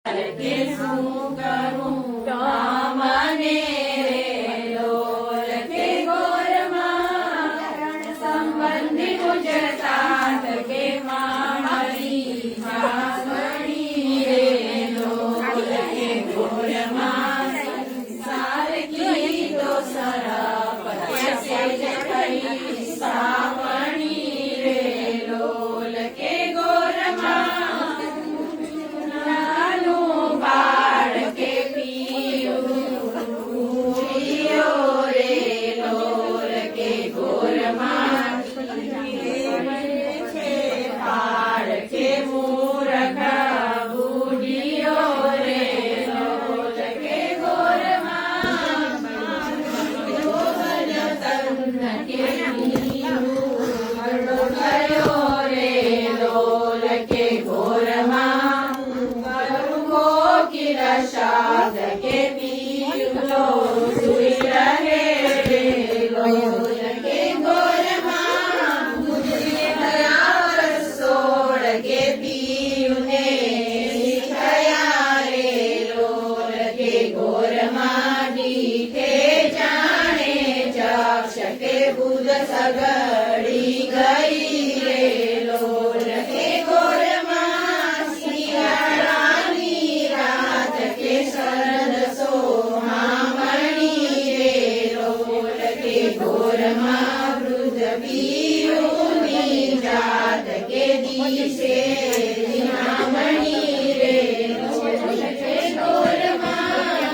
કે શું કરું કામને રે લોલ કે ગોરમાં સંબંધી ગુજરાત કે મારી માગણી રે લોલ કે ગોરમાં સંસાર કી તો સરપ कैसे जई सावणी रे लोल के गोरमा नानु बाळ के पियो रे लोल के गोरमा छे बाळ के मूर्ख बूढ़ियो रे लोल के शाद के पीलो सुई रहे रे लोल के गोरमा मुझे दयावर सोड़ के पीने सिखाया रे लोल के गोरमा डीठे जाने जक्ष के बुध सगड़ी गई रे लोल के गोरमा सियारानी रात के शरद सोहामणी रे लोल के गोरमा वृद्ध पीरुनी जात के दिशे दिनामणि रे लोल के गोरमा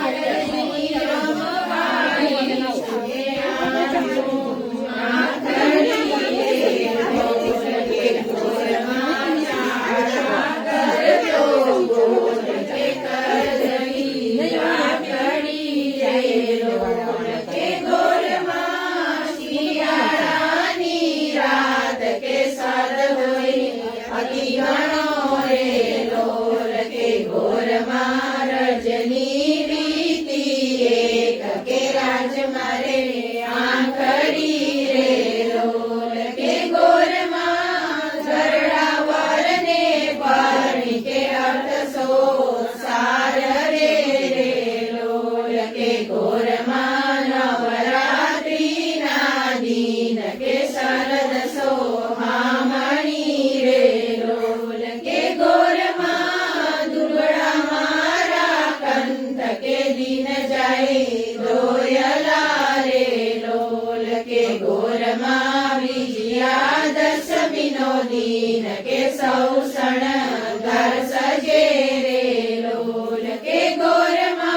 रजनी रमवाई छे आँखों आँखड़ी रे लोल के गोरमा चारा कर लो गोल के करजरी राखड़ी रे लोल के गोरमा सियारानी रात के साथ होई अति घणो रे लोल के गोरमा रजनी रीति एक के राज मारे आंखड़ी रे लोल के गोरमा घरड़ा ने पाणी के अर्थ सो सार रे लोल के गोरमा नवरात्रि ना दीन के शरद सोहामणी रे लोल के गोरमा दुर्गड़ा मारा कंठ के दिन जाए दोयला रे लोल के गोरमा विजयादशमीनो दीन के सौसण घर सजे रे लोल के गोरमा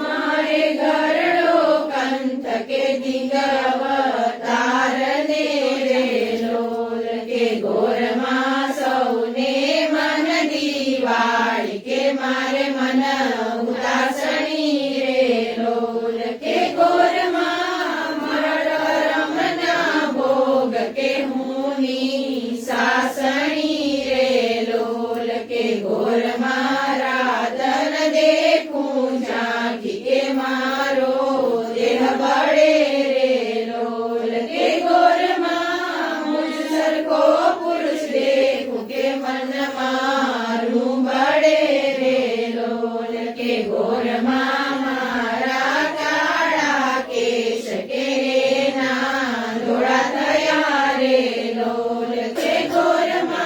मारे घरड़ो कंठ के दिंग अवतार ने रे लोल के गोरमा सौने मन दीवाड़ी के मारे मन उदासनी रे लोल के गोरमा मरण रमना भोग के मुनि सासणी रे लोल के गोरमा राधन देखूं झांकी के मारो देह बड़े रे लोल के गोरमा मुझसर को पुरुष देखूं के मन मारूं बड़े रे लोल के गोरमा मारा काड़ा केश के ना धोड़ा थया रे लोल के गोरमा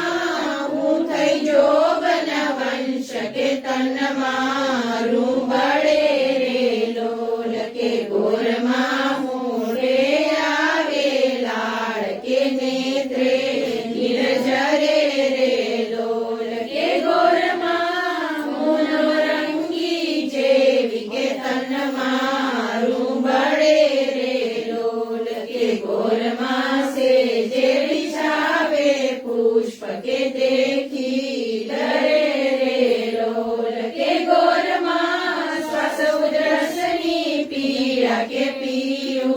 हूँ थई जोगन वंश के तन मारूं बड़े रे लोल के गोरमा मोरे आवे लाड़ के नेत्रे गिरजरे रे लोल के गोरमा मनोरंगी जेवी के तन मारूं बड़े रे लोल के गोरमा से जे बिछावे पुष्प के देखी डरे रे लोल के गोरमा श्वास उदरसनी पीड़ा के पीऊ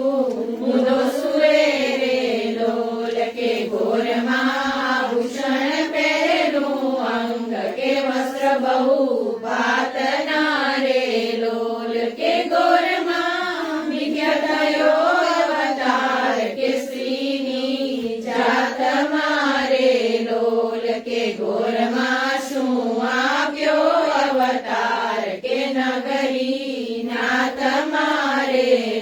मुदो सुरे रे लोल के गोरमा भूषण पहनूं अंग के वस्त्र बहु पातना रे लोल के गोरमा मिथ्या थयो अवतार के स्त्रीनी जात मारे लोल के गोरमा શું આપ્યો અવતાર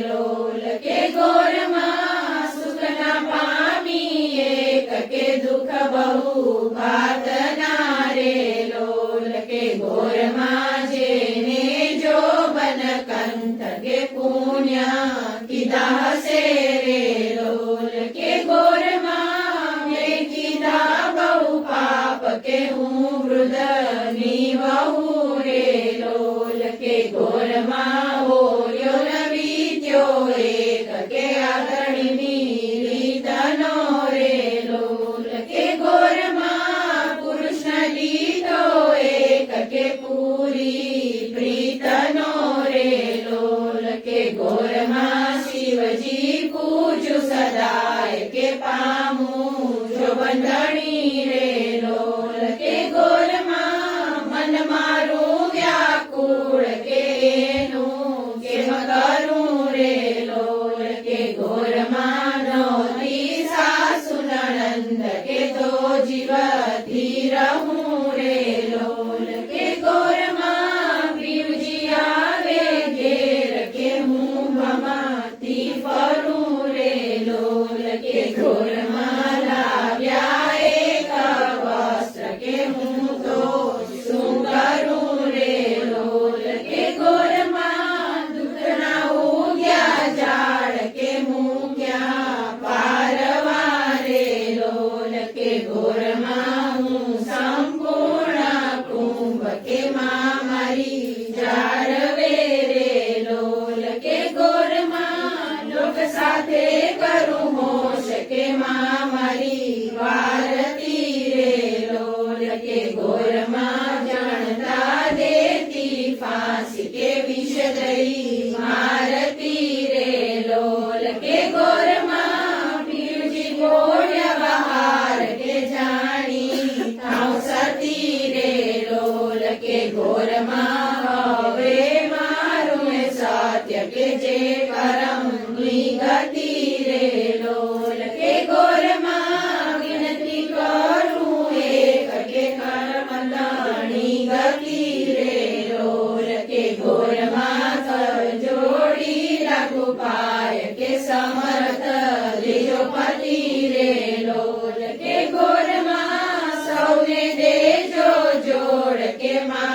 લોલ કે ઘોરમાં સુખ ના પામી એક કે દુઃખ બહુ ભાતના રે લોલ કે ઘોરમાં જેને જો બન કંથ કે પુણ્ય કીધા હશે રે લોલ કે ઘોરમાં મેં કીધા બહુ પાપ કે હું વૃદ્ધની વહુ રે લોલ કે ઘોરમાં હોર્યો ન બીત્યો એક કે આદરણીની રીતનો રે લોલ કે ઘોરમાં પુરુષ લીધો એક કે પૂરી પ્રીતનો રે લોલ કે ઘોરમાં શિવજી પૂજું સદાય કે પામું જો બંધણી રે લોલ કે ઘોરમાં મન મારું વ્યાકુળ કે એનું કેમ કરું રે લોલ કે ઘોરમાં નોતી સાસુ નણંદ કે તો જીવતી રહું રે લોલ કે ઘોરમાં પ્રિયજી આવે ઘેર કે હું ભમાતી ફરું રે લોલ કે ઘોરમાં લાવ્યા એક વસ્ત્ર કે હું તો શું કરું રે લોલ કે ઘોરમાં દુઃખના ઉગ્યા ઝાડ કે હું ક્યાં પારવા રે લોલ કે ઘોરમાં હું સંપૂર્ણ કુંભ કે માં મારી જાળવે રે લોલ કે ઘોરમાં લોક સાથે કરું હોશ કે માં મારી વારતી રે લોલ કે ઘોરમાં જાણતા દેતી ફાંસી કે વિષ દઈ મારતી રે લોલ કે ઘોરમાં પીરજી બોલ્યા બહાર કે જાણી થાઉ સતી રે લોલ કે ઘોરમાં હવે મારું એ સત્ય કે જે કરમ ગતિ રે લોલ કે ઘોરમાં વિનતી કરું એક કે કર્મદાણી ગતિ રે લોલ કે ઘોરમાં કર જોડી રાખું પાય કે સમર્થ દેજો પતિ રે લોલ કે ઘોરમાં સૌને દેજો જોડ કે માં